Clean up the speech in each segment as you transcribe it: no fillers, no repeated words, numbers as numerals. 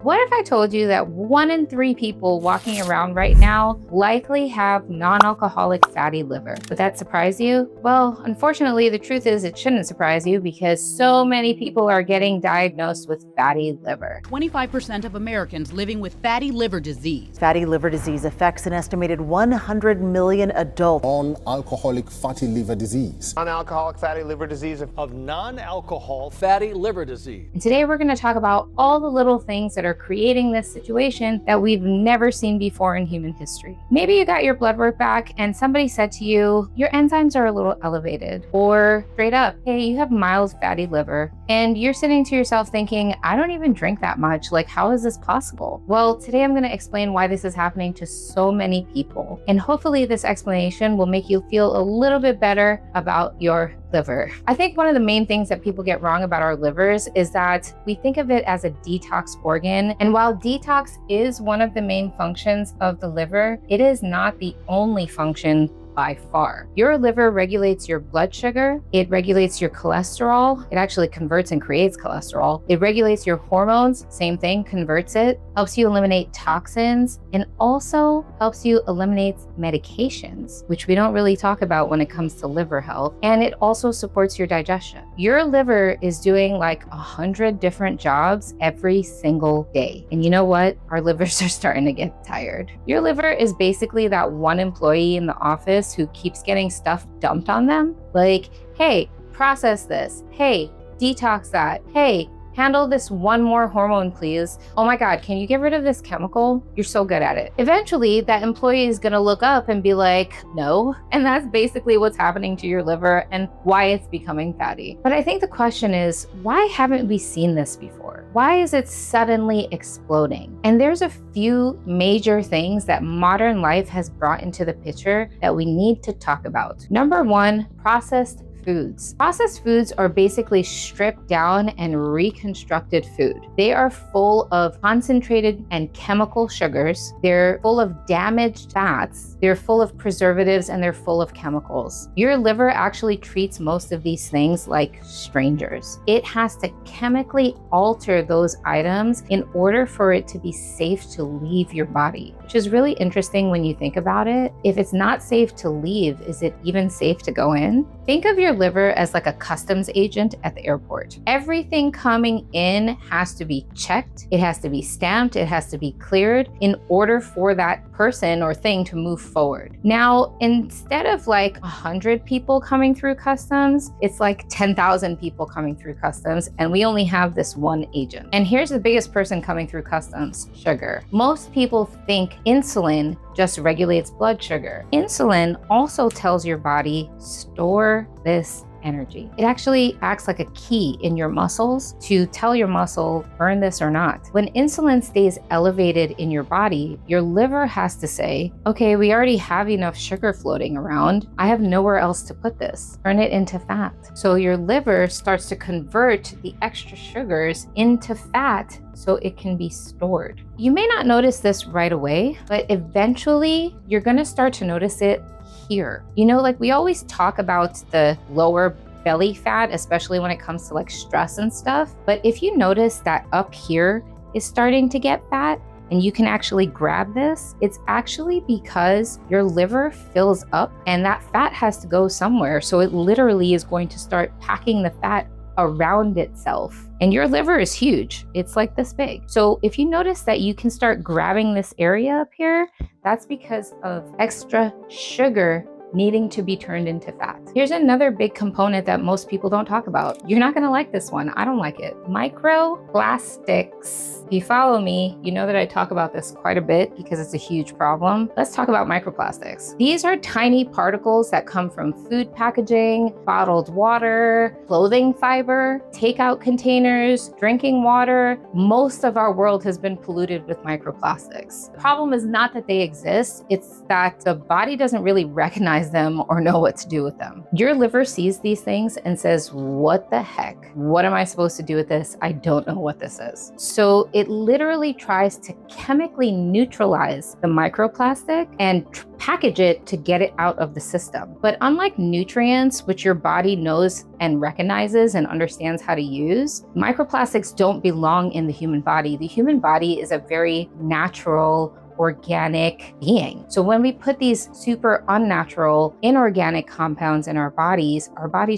What if I told you that 1 in 3 people walking around right now likely have non-alcoholic fatty liver? Would that surprise you? Well, unfortunately, the truth is it shouldn't surprise you because so many people are getting diagnosed with fatty liver. 25% of Americans living with fatty liver disease. Fatty liver disease affects an estimated 100 million adults. Non-alcoholic fatty liver disease. Non-alcoholic fatty liver disease of non-alcohol fatty liver disease. And today we're going to talk about all the little things that are creating this situation that we've never seen before in human history. Maybe you got your blood work back and somebody said to you, your enzymes are a little elevated, or straight up, hey, you have mild fatty liver. And you're sitting to yourself thinking, I don't even drink that much. Like, how is this possible? Well, today I'm going to explain why this is happening to so many people. And hopefully this explanation will make you feel a little bit better about your liver. I think one of the main things that people get wrong about our livers is that we think of it as a detox organ. And while detox is one of the main functions of the liver, it is not the only function by far. Your liver regulates your blood sugar. It regulates your cholesterol. It actually converts and creates cholesterol. It regulates your hormones. Same thing, converts it. Helps you eliminate toxins and also helps you eliminate medications, which we don't really talk about when it comes to liver health. And it also supports your digestion. Your liver is doing like 100 different jobs every single day. And you know what? Our livers are starting to get tired. Your liver is basically that one employee in the office who keeps getting stuff dumped on them. Like, hey, process this. Hey, detox that. Hey, handle this one more hormone, please. Oh my God, can you get rid of this chemical? You're so good at it. Eventually, that employee is gonna look up and be like, no. And that's basically what's happening to your liver and why it's becoming fatty. But I think the question is, why haven't we seen this before? Why is it suddenly exploding? And there's a few major things that modern life has brought into the picture that we need to talk about. Number one, processed foods. Processed foods are basically stripped down and reconstructed food. They are full of concentrated and chemical sugars. They're full of damaged fats. They're full of preservatives and they're full of chemicals. Your liver actually treats most of these things like strangers. It has to chemically alter those items in order for it to be safe to leave your body, which is really interesting when you think about it. If it's not safe to leave, is it even safe to go in? Think of your liver as like a customs agent at the airport. Everything coming in has to be checked. It has to be stamped. It has to be cleared in order for that person or thing to move forward. Now, instead of like 100 people coming through customs, it's like 10,000 people coming through customs, and we only have this one agent. And here's the biggest person coming through customs: sugar. Most people think insulin just regulates blood sugar. Insulin also tells your body, store this energy. It actually acts like a key in your muscles to tell your muscle, burn this or not. When insulin stays elevated in your body, your liver has to say, okay, we already have enough sugar floating around. I have nowhere else to put this. Turn it into fat. So your liver starts to convert the extra sugars into fat so it can be stored. You may not notice this right away, but eventually you're gonna start to notice it here. You know, like we always talk about the lower belly fat, especially when it comes to like stress and stuff. But if you notice that up here is starting to get fat and you can actually grab this, it's actually because your liver fills up and that fat has to go somewhere. So it literally is going to start packing the fat around itself. And your liver is huge. It's like this big. So if you notice that you can start grabbing this area up here, that's because of extra sugar needing to be turned into fat. Here's another big component that most people don't talk about. You're not gonna like this one. I don't like it. Microplastics. If you follow me, you know that I talk about this quite a bit because it's a huge problem. Let's talk about microplastics. These are tiny particles that come from food packaging, bottled water, clothing fiber, takeout containers, drinking water. Most of our world has been polluted with microplastics. The problem is not that they exist, it's that the body doesn't really recognize recognize them or know what to do with them. Your liver sees these things and says, what the heck? What am I supposed to do with this? I don't know what this is. So it literally tries to chemically neutralize the microplastic and package it to get it out of the system. But unlike nutrients, which your body knows and recognizes and understands how to use, microplastics don't belong in the human body. The human body is a very natural, organic being. So when we put these super unnatural, inorganic compounds in our bodies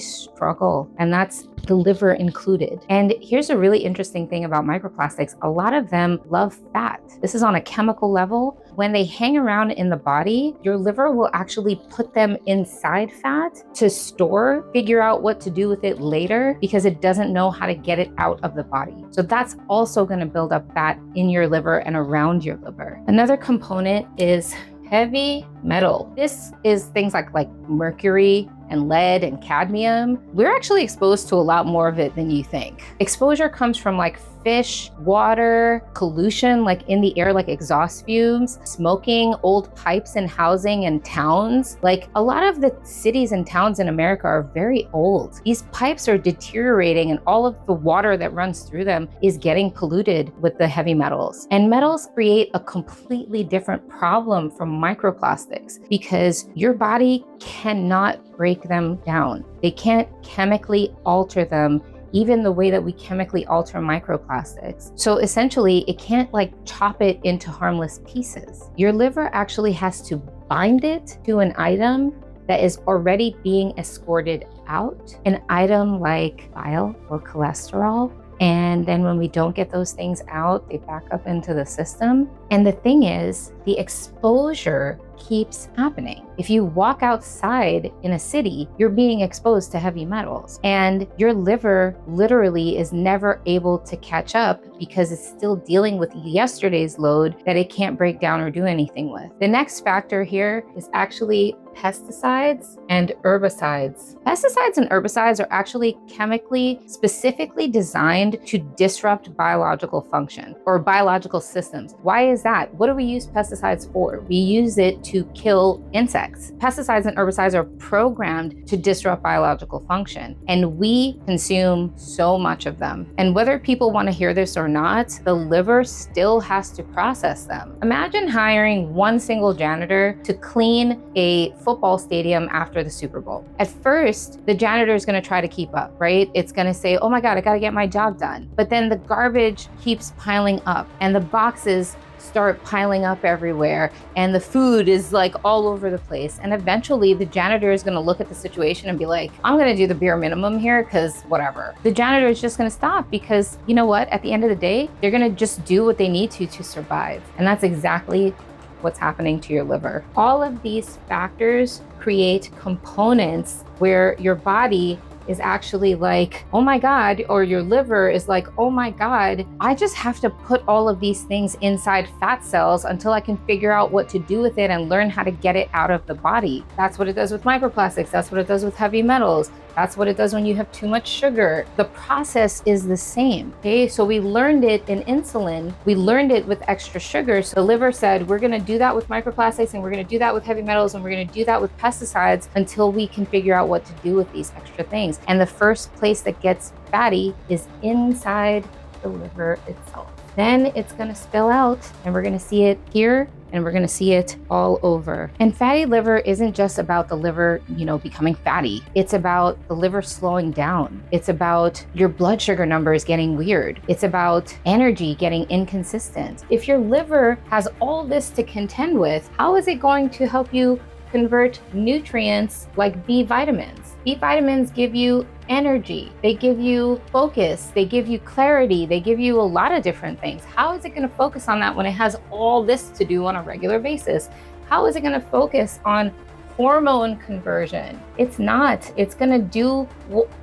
struggle, and that's the liver included. And here's a really interesting thing about microplastics. A lot of them love fat. This is on a chemical level. When they hang around in the body, your liver will actually put them inside fat to store, figure out what to do with it later because it doesn't know how to get it out of the body. So that's also going to build up fat in your liver and around your liver. Another component is heavy metal. This is things like mercury and lead and cadmium. We're actually exposed to a lot more of it than you think. Exposure comes from like fish, water, pollution, like in the air, like exhaust fumes, smoking, old pipes in housing and towns. Like a lot of the cities and towns in America are very old. These pipes are deteriorating and all of the water that runs through them is getting polluted with the heavy metals. And metals create a completely different problem from microplastics because your body cannot break them down. They can't chemically alter them even the way that we chemically alter microplastics. So essentially, it can't like chop it into harmless pieces. Your liver actually has to bind it to an item that is already being escorted out, an item like bile or cholesterol. And then when we don't get those things out, they back up into the system. And the thing is, the exposure keeps happening. If you walk outside in a city, you're being exposed to heavy metals, and your liver literally is never able to catch up because it's still dealing with yesterday's load that it can't break down or do anything with. The next factor here is actually pesticides and herbicides. Pesticides and herbicides are actually chemically specifically designed to disrupt biological function or biological systems. Why is that? What do we use pesticides for? We use it to kill insects. Pesticides and herbicides are programmed to disrupt biological function, and we consume so much of them. And whether people want to hear this or not, the liver still has to process them. Imagine hiring one single janitor to clean a football stadium after the Super Bowl. At first, the janitor is going to try to keep up, right? It's going to say, oh my God, I got to get my job done. But then the garbage keeps piling up and the boxes start piling up everywhere and the food is like all over the place. And eventually the janitor is going to look at the situation and be like, I'm going to do the bare minimum here because whatever. The janitor is just going to stop because you know what? At the end of the day, they're going to just do what they need to survive. And that's exactly what's happening to your liver. All of these factors create components where your body is actually like, oh my God, or your liver is like, oh my God, I just have to put all of these things inside fat cells until I can figure out what to do with it and learn how to get it out of the body. That's what it does with microplastics. That's what it does with heavy metals. That's what it does when you have too much sugar. The process is the same, okay? So we learned it in insulin. We learned it with extra sugar. So the liver said, we're gonna do that with microplastics and we're gonna do that with heavy metals and we're gonna do that with pesticides until we can figure out what to do with these extra things. And the first place that gets fatty is inside the liver itself. Then it's gonna spill out and we're gonna see it here and we're gonna see it all over. And fatty liver isn't just about the liver, becoming fatty. It's about the liver slowing down. It's about your blood sugar numbers getting weird. It's about energy getting inconsistent. If your liver has all this to contend with, how is it going to help you convert nutrients like B vitamins? B vitamins give you energy, they give you focus, they give you clarity, they give you a lot of different things. How is it going to focus on that when it has all this to do on a regular basis? How is it going to focus on hormone conversion? It's not. It's going to do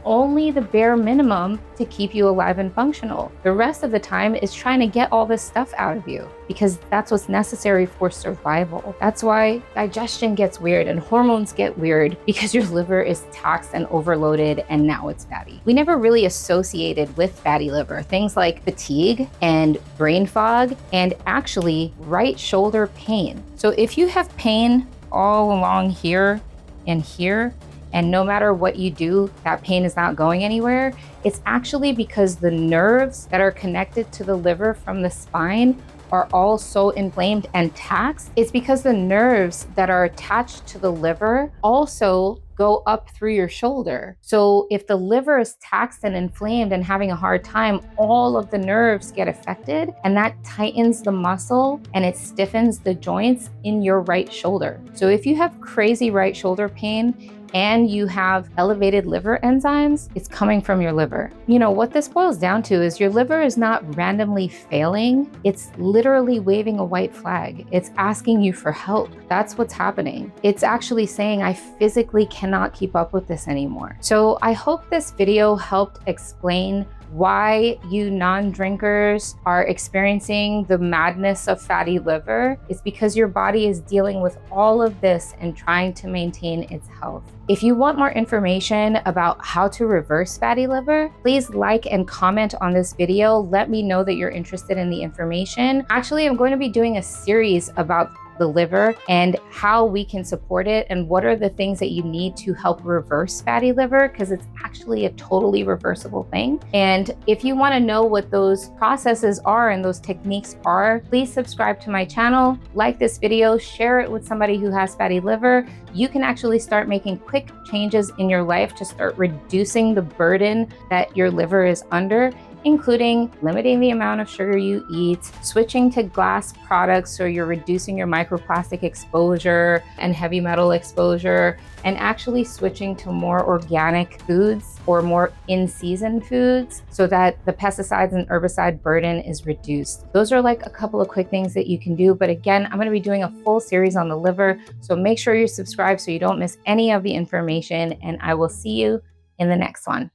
only the bare minimum to keep you alive and functional. The rest of the time is trying to get all this stuff out of you because that's what's necessary for survival. That's why digestion gets weird and hormones get weird because your liver is taxed and overloaded and now it's fatty. We never really associated with fatty liver things like fatigue and brain fog and actually right shoulder pain. So if you have pain all along here, and here, and no matter what you do, that pain is not going anywhere, it's actually because the nerves that are connected to the liver from the spine are all so inflamed and taxed. It's because the nerves that are attached to the liver also go up through your shoulder. So if the liver is taxed and inflamed and having a hard time, all of the nerves get affected, and that tightens the muscle and it stiffens the joints in your right shoulder. So if you have crazy right shoulder pain and you have elevated liver enzymes, it's coming from your liver. You know, what this boils down to is your liver is not randomly failing. It's literally waving a white flag. It's asking you for help. That's what's happening. It's actually saying, I physically cannot keep up with this anymore. So I hope this video helped explain why you non-drinkers are experiencing the madness of fatty liver. It's because your body is dealing with all of this and trying to maintain its health. If you want more information about how to reverse fatty liver, please like and comment on this video. Let me know that you're interested in the information. Actually, I'm going to be doing a series about the liver and how we can support it and what are the things that you need to help reverse fatty liver, because it's actually a totally reversible thing. And if you want to know what those processes are and those techniques are, please subscribe to my channel, like this video, share it with somebody who has fatty liver. You can actually start making quick changes in your life to start reducing the burden that your liver is under, including limiting the amount of sugar you eat, switching to glass products so you're reducing your microplastic exposure and heavy metal exposure, and actually switching to more organic foods or more in-season foods so that the pesticides and herbicide burden is reduced. Those are like a couple of quick things that you can do. But again, I'm going to be doing a full series on the liver, so make sure you subscribe so you don't miss any of the information, and I will see you in the next one.